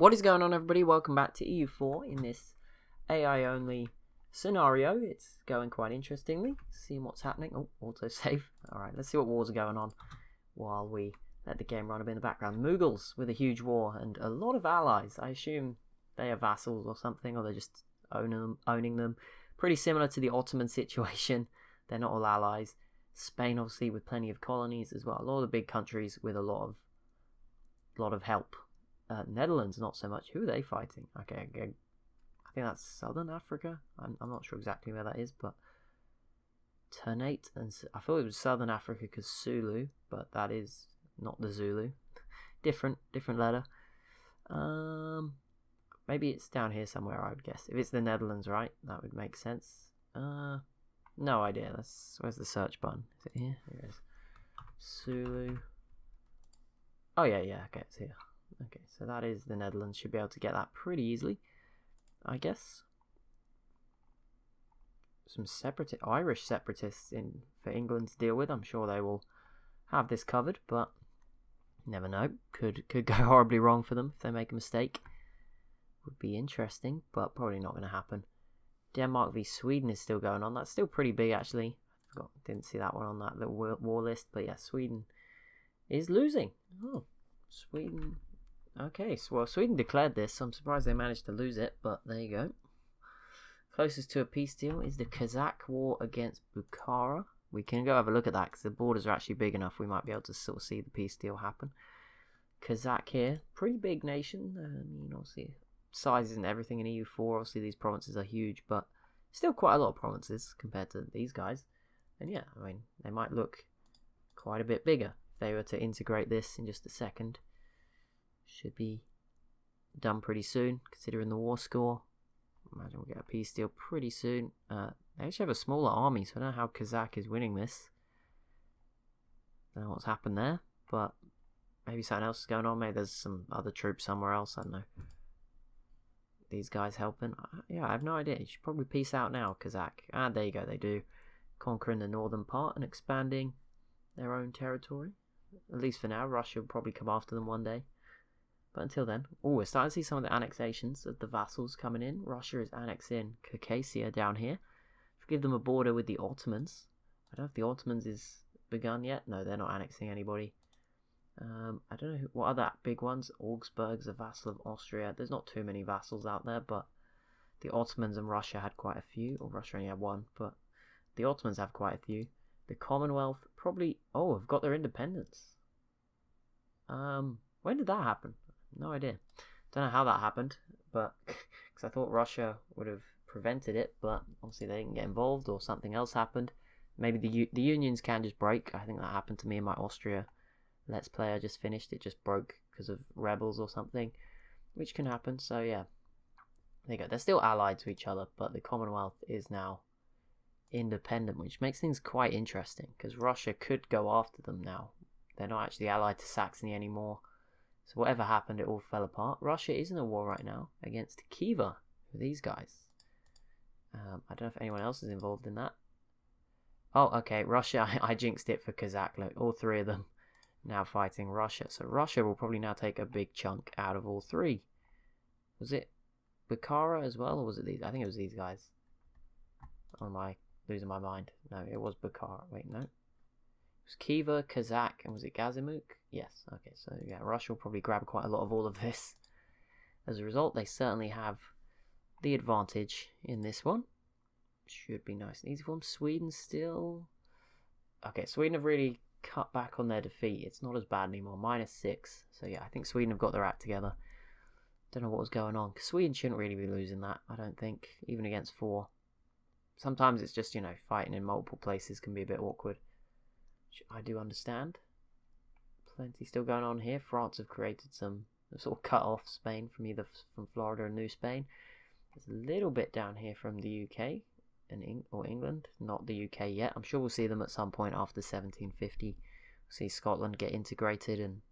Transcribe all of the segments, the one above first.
What is going on, everybody? Welcome back to EU4 in this AI-only scenario. It's going quite interestingly. Seeing what's happening. Oh, autosave. Alright, let's see what wars are going on while we let the game run a bit in the background. Mughals with a huge war and a lot of allies. I assume they are vassals or something, or they're just owning them. Pretty similar to the Ottoman situation. They're not all allies. Spain, obviously, with plenty of colonies as well. A lot of the big countries with a lot of help. Netherlands, not so much. Who are they fighting? Okay, I think that's Southern Africa. I'm not sure exactly where that is, but Ternate, and I thought it was Southern Africa because Zulu, but that is not the Zulu. different letter. Maybe it's down here somewhere, I would guess. If it's the Netherlands, right, that would make sense. No idea. Where's the search button? Is it here? Here it is. Zulu. Oh yeah, okay, it's here. Okay, so that is the Netherlands. Should be able to get that pretty easily, I guess. Some Irish separatists for England to deal with. I'm sure they will have this covered, but never know. Could go horribly wrong for them if they make a mistake. Would be interesting, but probably not going to happen. Denmark v Sweden is still going on. That's still pretty big, actually. Didn't see that one on that little war list, but yeah, Sweden is losing. Oh, Sweden. Okay, so well, Sweden declared this, so I'm surprised they managed to lose it, but there you go. Closest to a peace deal is the Kazakh war against Bukhara. We can go have a look at that, because the borders are actually big enough, we might be able to sort of see the peace deal happen. Kazakh here, pretty big nation. Obviously, size isn't everything in EU4, obviously these provinces are huge, but still quite a lot of provinces compared to these guys. And yeah, I mean, they might look quite a bit bigger if they were to integrate this in just a second. Should be done pretty soon, considering the war score. Imagine we'll get a peace deal pretty soon. They actually have a smaller army, so I don't know how Kazakh is winning this. Don't know what's happened there, but maybe something else is going on. Maybe there's some other troops somewhere else, I don't know. These guys helping? Yeah, I have no idea. You should probably peace out now, Kazakh. There you go, they do. Conquering the northern part and expanding their own territory. At least for now. Russia will probably come after them one day. But until then, we're starting to see some of the annexations of the vassals coming in. Russia is annexing Circassia down here. Give them a border with the Ottomans. I don't know if the Ottomans is begun yet. No, they're not annexing anybody. I don't know what other big ones. Augsburg's a vassal of Austria. There's not too many vassals out there, but the Ottomans and Russia had quite a few. Or Russia only had one, but the Ottomans have quite a few. The Commonwealth probably... Oh, have got their independence. When did that happen? No idea. Don't know how that happened, but because I thought Russia would have prevented it, but obviously they didn't get involved or something else happened. Maybe the unions can just break. I think that happened to me in my Austria Let's Play I just finished. It just broke because of rebels or something, which can happen. So yeah, there you go. They're still allied to each other, but the Commonwealth is now independent, which makes things quite interesting because Russia could go after them now. They're not actually allied to Saxony anymore. So whatever happened, it all fell apart. Russia is in a war right now against Khiva, with these guys. I don't know if anyone else is involved in that. Oh, okay, Russia, I jinxed it for Kazakh. Look, all three of them now fighting Russia. So Russia will probably now take a big chunk out of all three. Was it Bukhara as well, or was it these? I think it was these guys. Or am I losing my mind? No, it was Bukhara. Wait, no. It was Khiva, Kazakh, and was it Gazimuk? Yes, okay, so yeah, Russia will probably grab quite a lot of all of this. As a result, they certainly have the advantage in this one. Should be nice and easy for them. Sweden still... Okay, Sweden have really cut back on their defeat. It's not as bad anymore. -6. So yeah, I think Sweden have got their act together. Don't know what was going on. Sweden shouldn't really be losing that, I don't think. Even against 4. Sometimes it's just, fighting in multiple places can be a bit awkward. Which I do understand. Plenty still going on here. France have created some... They've sort of cut off Spain from Florida and New Spain. There's a little bit down here from the UK or England. Not the UK yet. I'm sure we'll see them at some point after 1750. We'll see Scotland get integrated and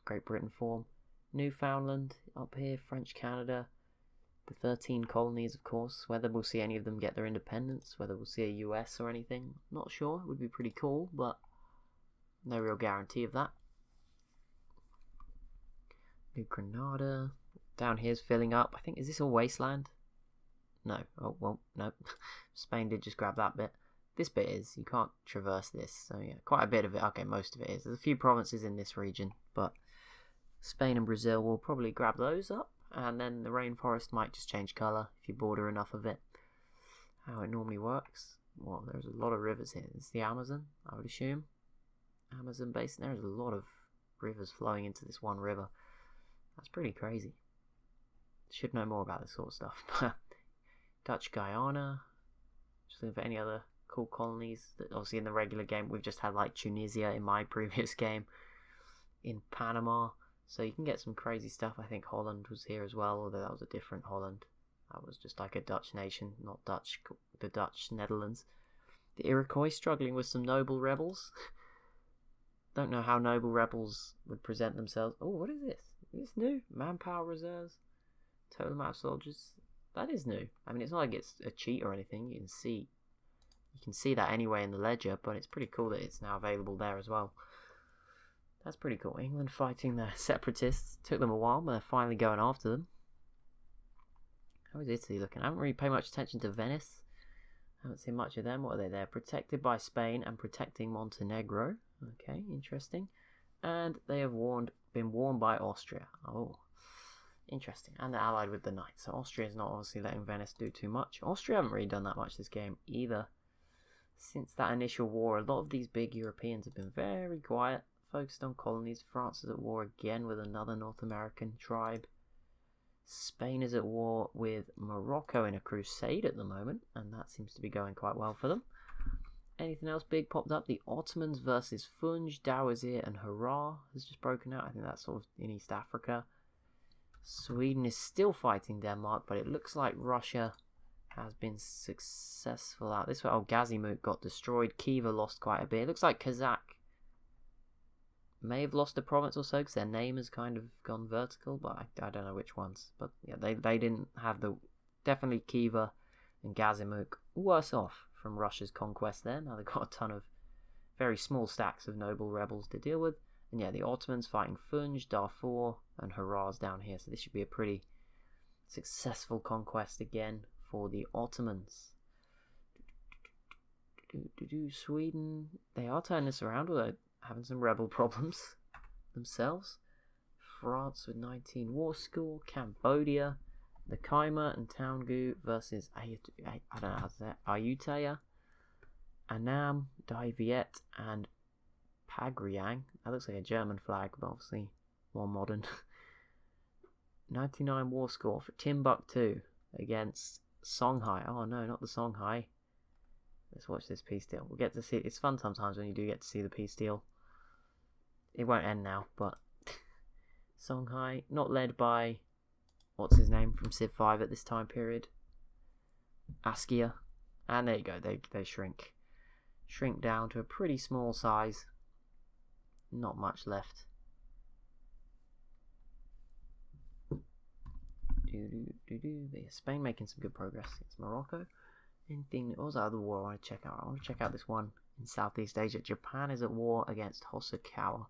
Great Britain form. Newfoundland up here. French Canada. The 13 colonies, of course. Whether we'll see any of them get their independence. Whether we'll see a US or anything. Not sure. It would be pretty cool, but no real guarantee of that. New Granada. Down here's filling up. I think, is this all wasteland? No. Oh, well, no. Spain did just grab that bit. This bit is. You can't traverse this. So, yeah, quite a bit of it. Okay, most of it is. There's a few provinces in this region, but Spain and Brazil will probably grab those up. And then the rainforest might just change colour if you border enough of it. How it normally works. Well, there's a lot of rivers here. It's the Amazon, I would assume. Amazon basin. There's a lot of rivers flowing into this one river. That's pretty crazy. Should know more about this sort of stuff. Dutch Guyana. Just looking for any other cool colonies. That obviously in the regular game we've just had like Tunisia in my previous game. In Panama. So you can get some crazy stuff. I think Holland was here as well, although that was a different Holland. That was just like a Dutch nation, not Dutch, the Dutch Netherlands. The Iroquois struggling with some noble rebels. Don't know how noble rebels would present themselves. Oh, what is this? Is this new? Manpower reserves. Total amount of soldiers. That is new. I mean, it's not like it's a cheat or anything. You can see that anyway in the ledger, but it's pretty cool that it's now available there as well. That's pretty cool. England fighting the separatists. Took them a while, but they're finally going after them. How is Italy looking? I haven't really paid much attention to Venice. I haven't seen much of them. What are they? They're protected by Spain and protecting Montenegro. Okay, interesting. And they have been warned by Austria. Oh, interesting. And they're allied with the Knights. So Austria's not obviously letting Venice do too much. Austria haven't really done that much this game either. Since that initial war, a lot of these big Europeans have been very quiet, focused on colonies. France is at war again with another North American tribe. Spain is at war with Morocco in a crusade at the moment, and that seems to be going quite well for them. Anything else big popped up? The Ottomans versus Funj, Dawazir and Harar has just broken out. I think that's sort of in East Africa. Sweden is still fighting Denmark, but it looks like Russia has been successful out this way. Oh, Gazimuk got destroyed. Khiva lost quite a bit. It looks like Kazakh may have lost a province or so because their name has kind of gone vertical, but I don't know which ones. But yeah, they didn't have the... Definitely Khiva and Gazimuk worse off from Russia's conquest there. Now they've got a ton of very small stacks of noble rebels to deal with. And yeah, the Ottomans fighting Funj, Darfur, and Haraz down here. So this should be a pretty successful conquest again for the Ottomans. Sweden, they are turning this around, although having some rebel problems themselves. France with 19 war score. Cambodia, the Khmer and Taungoo versus I don't know how to say it, Ayutthaya, Annam, Dai Viet, and Pagriang. That looks like a German flag, but obviously more modern. 99 war score for Timbuktu against Songhai. Oh no, not the Songhai. Let's watch this peace deal. We'll get to see. It's fun sometimes when you do get to see the peace deal. It won't end now, but Songhai, not led by what's his name from Civ 5 at this time period. Askia. And there you go, they shrink. Shrink down to a pretty small size. Not much left. Spain making some good progress against Morocco. Anything, what was that other war I want to check out? I want to check out this one in Southeast Asia. Japan is at war against Hosokawa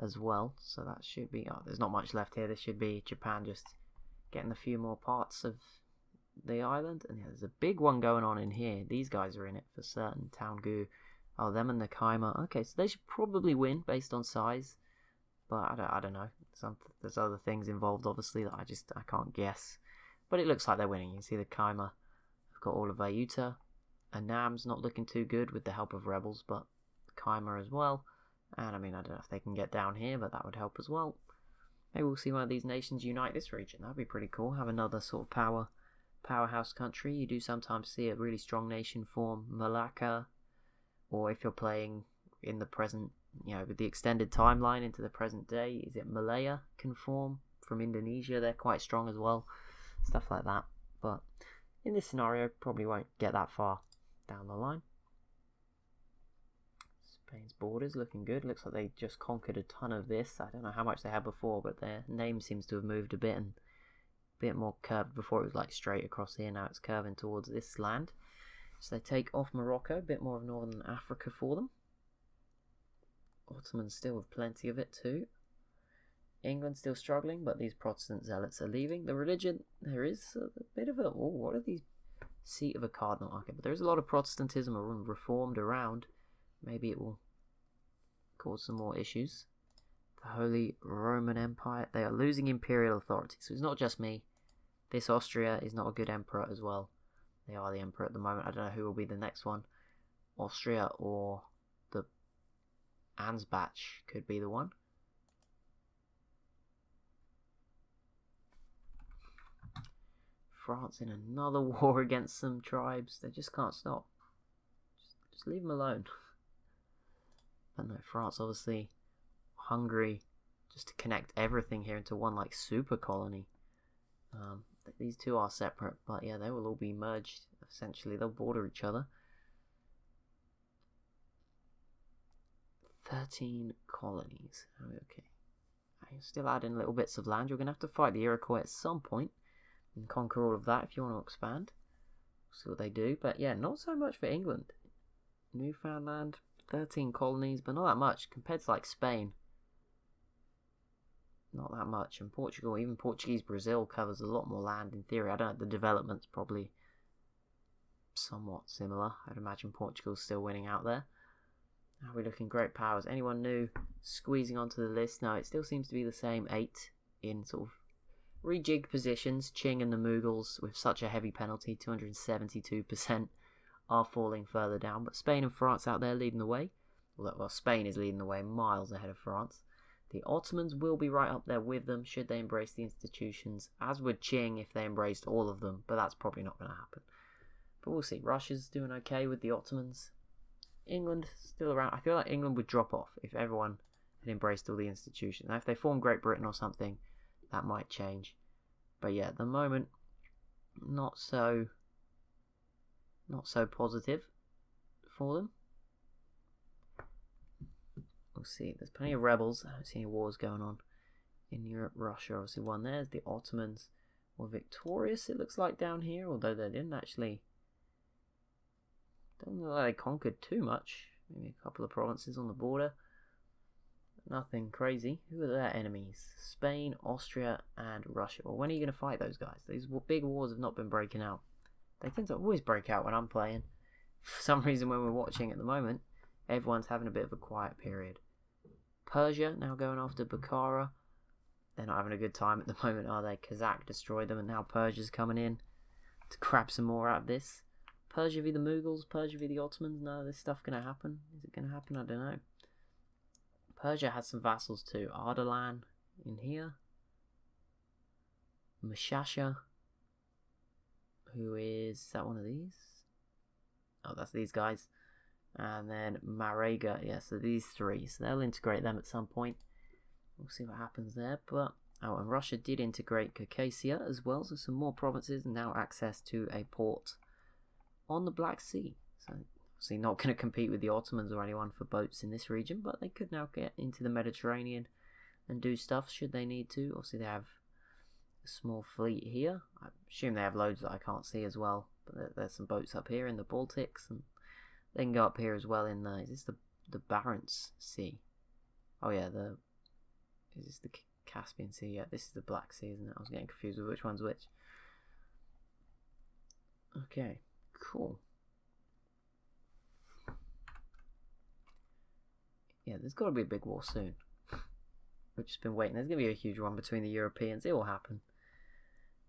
as well. So that should be, oh, there's not much left here. This should be Japan just getting a few more parts of the island. And yeah, there's a big one going on in here. These guys are in it for certain. Taungoo. Oh, them and the Khmer. Okay, so they should probably win based on size. But I don't know. There's other things involved, obviously, that I can't guess. But it looks like they're winning. You can see the Khmer have got all of Ayutthaya. Annam's not looking too good with the help of rebels, but Khmer as well. And I mean, I don't know if they can get down here, but that would help as well. Maybe we'll see one of these nations unite this region. That'd be pretty cool. Have another sort of powerhouse country. You do sometimes see a really strong nation form. Malacca, or if you're playing in the present, with the extended timeline into the present day, is it Malaya can form from Indonesia? They're quite strong as well. Stuff like that. But in this scenario, probably won't get that far down the line. Spain's borders looking good. Looks like they just conquered a ton of this. I don't know how much they had before, but their name seems to have moved a bit and a bit more curved. Before it was like straight across here, now it's curving towards this land. So they take off Morocco, a bit more of northern Africa for them. Ottomans still have plenty of it too. England's still struggling, but these Protestant zealots are leaving. The religion, there is a bit of a... Oh, what are these? Seat of a cardinal. Okay, but there's a lot of Protestantism or Reformed around. Maybe it will cause some more issues. The Holy Roman Empire. They are losing imperial authority. So it's not just me. This Austria is not a good emperor as well. They are the emperor at the moment. I don't know who will be the next one. Austria or the Ansbach could be the one. France in another war against some tribes. They just can't stop. Just leave them alone. But no, France obviously, Hungary, just to connect everything here into one like super colony. These two are separate, but yeah, they will all be merged. Essentially, they'll border each other. 13 colonies. Okay. I'm still adding little bits of land. You're going to have to fight the Iroquois at some point and conquer all of that if you want to expand. See what they do. But yeah, not so much for England. Newfoundland, 13 colonies, but not that much compared to like Spain. Not that much. And Portugal, even Portuguese Brazil covers a lot more land in theory. I don't know, the development's probably somewhat similar. I'd imagine Portugal's still winning out there. Are we looking great powers? Anyone new squeezing onto the list? No, it still seems to be the same 8 in sort of rejigged positions. Qing and the Mughals with such a heavy penalty, 272%, are falling further down. But Spain and France out there leading the way. Well, Spain is leading the way miles ahead of France. The Ottomans will be right up there with them should they embrace the institutions, as would Qing if they embraced all of them, but that's probably not going to happen. But we'll see. Russia's doing okay with the Ottomans. England still around. I feel like England would drop off if everyone had embraced all the institutions. Now, if they form Great Britain or something, that might change. But yeah, at the moment, not so positive for them. We'll see. There's plenty of rebels. I don't see any wars going on in Europe. Russia obviously won theirs. The Ottomans were victorious, it looks like, down here, although they didn't actually... Don't look like they conquered too much. Maybe a couple of provinces on the border. Nothing crazy. Who are their enemies? Spain, Austria, and Russia. Well, when are you going to fight those guys? These big wars have not been breaking out. They tend to always break out when I'm playing. For some reason, when we're watching at the moment, everyone's having a bit of a quiet period. Persia now going after Bukhara. They're not having a good time at the moment, are they? Kazakh destroyed them, and now Persia's coming in to grab some more out of this. Persia v the Mughals, Persia v the Ottomans. No, this stuff going to happen. Is it going to happen? I don't know. Persia has some vassals too. Ardalan in here. Mushasha. Who is that one of these? Oh, that's these guys. And then Marega. Yeah, so these three. So they'll integrate them at some point. We'll see what happens there. But oh, and Russia did integrate Caucasia as well. So some more provinces and now access to a port on the Black Sea. So obviously not going to compete with the Ottomans or anyone for boats in this region, but they could now get into the Mediterranean and do stuff should they need to. Obviously they have a small fleet here. I assume they have loads that I can't see as well, but there's some boats up here in the Baltics, and they can go up here as well in the... Is this the Barents Sea? Oh yeah, is this the Caspian Sea? Yeah, this is the Black Sea, isn't it? I was getting confused with which one's which. Okay. Cool. Yeah, there's got to be a big war soon. We've just been waiting. There's going to be a huge one between the Europeans. It will happen.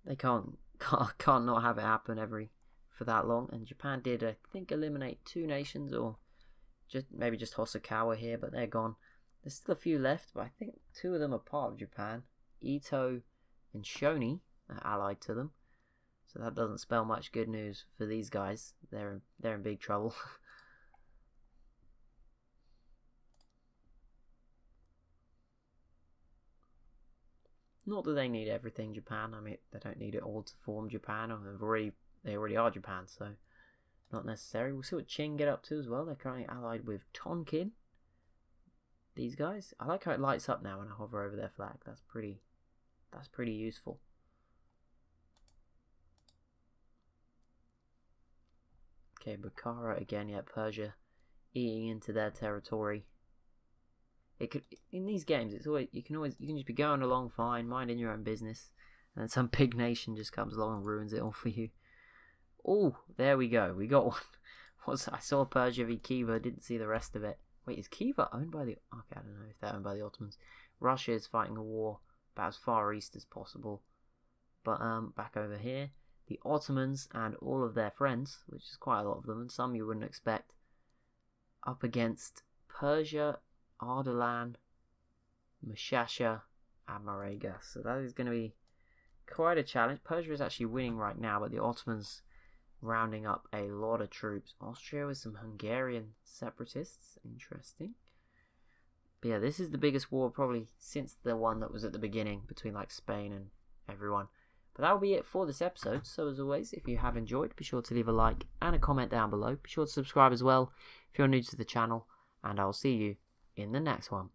They can't not have it happen for that long. And Japan did, I think, eliminate 2 nations, or maybe just Hosokawa here, but they're gone. There's still a few left, but I think 2 of them are part of Japan. Ito and Shoni are allied to them. So that doesn't spell much good news for these guys. They're in big trouble. Not that they need everything Japan. I mean, they don't need it all to form Japan. They already are Japan, so not necessary. We'll see what Qing get up to as well. They're currently allied with Tonkin. These guys. I like how it lights up now when I hover over their flag. That's pretty useful. Okay, Bukhara again, yeah, Persia eating into their territory. it could, in these games, it's always you can just be going along fine, minding your own business, and then some big nation just comes along and ruins it all for you. Oh, there we go. We got one. I saw Persia v Khiva, didn't see the rest of it. Wait, is Khiva owned by the... Okay, I don't know if they're owned by the Ottomans. Russia is fighting a war about as far east as possible. But back over here, the Ottomans and all of their friends, which is quite a lot of them, and some you wouldn't expect, up against Persia, Ardalan, Mushasha, and Marega. So that is going to be quite a challenge. Persia is actually winning right now, but the Ottomans rounding up a lot of troops. Austria with some Hungarian separatists. Interesting. But yeah, this is the biggest war probably since the one that was at the beginning between like Spain and everyone. But that will be it for this episode. So as always, if you have enjoyed, be sure to leave a like and a comment down below. Be sure to subscribe as well if you're new to the channel. And I'll see you in the next one.